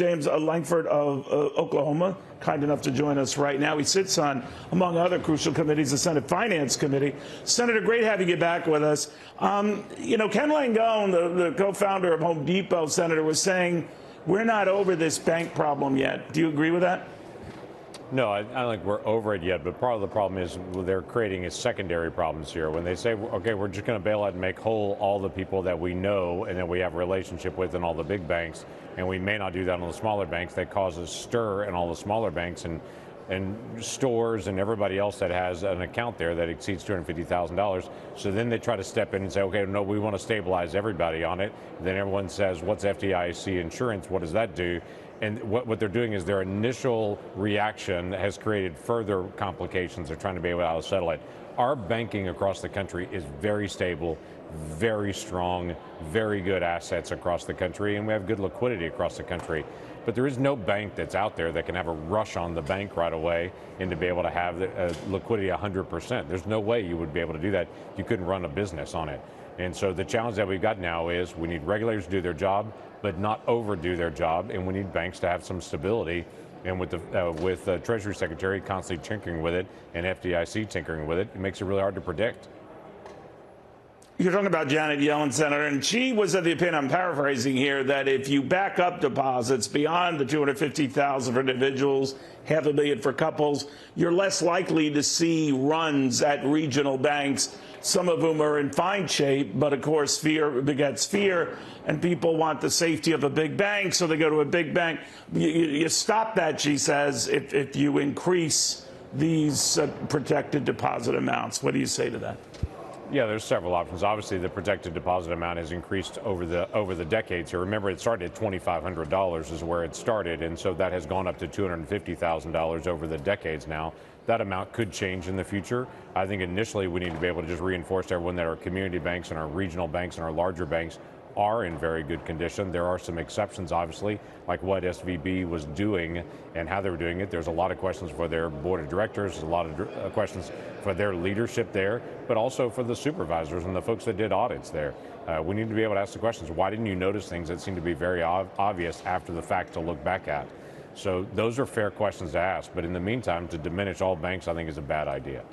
James Lankford of Oklahoma, kind enough to join us right now. He sits on, among other crucial committees, the Senate Finance Committee. Senator, great having you back with us. Ken Langone, the co-founder of Home Depot, Senator, was saying we're not over this bank problem yet. Do you agree with that? No, I don't think we're over it yet, but part of the problem is they're creating secondary problems here. When they say, okay, we're just going to bail out and make whole all the people that we know and that we have a relationship with in all the big banks, and we may not do that on the smaller banks, that causes stir in all the smaller banks and stores and everybody else that has an account there that exceeds $250,000. So then they try to step in and say, okay, no, we want to stabilize everybody on it. Then everyone says, what's FDIC insurance? What does that do? And what they're doing is their initial reaction has created further complications. They're trying to be able to settle it. Our banking across the country is very stable, very strong, very good assets across the country, and we have good liquidity across the country. But there is no bank that's out there that can have a rush on the bank right away and to be able to have liquidity 100%. There's no way you would be able to do that. You couldn't run a business on it. And so the challenge that we've got now is we need regulators to do their job, but not overdo their job, and we need banks to have some stability. And with the Treasury Secretary constantly tinkering with it and FDIC tinkering with it, it makes it really hard to predict. You're talking about Janet Yellen, Senator, and she was of the opinion, I'm paraphrasing here, that if you back up deposits beyond the $250,000 for individuals, $500 million for couples, you're less likely to see runs at regional banks, some of whom are in fine shape, but of course fear begets fear, and people want the safety of a big bank, so they go to a big bank. You stop that, she says, if you increase these protected deposit amounts. What do you say to that? Yeah, there's several options. Obviously, the protected deposit amount has increased over the decades. Here, remember, it started at $2,500 is where it started, and so that has gone up to $250,000 over the decades now. That amount could change in the future. I think initially we need to be able to just reinforce to everyone that our community banks and our regional banks and our larger banks are in very good condition. There are some exceptions, obviously, like what SVB was doing and how they were doing it. There's a lot of questions for their board of directors, there's a lot of questions for their leadership there, but also for the supervisors and the folks that did audits there. We need to be able to ask the questions, why didn't you notice things that seem to be very obvious after the fact to look back at? So those are fair questions to ask, but in the meantime, to diminish all banks, I think is a bad idea.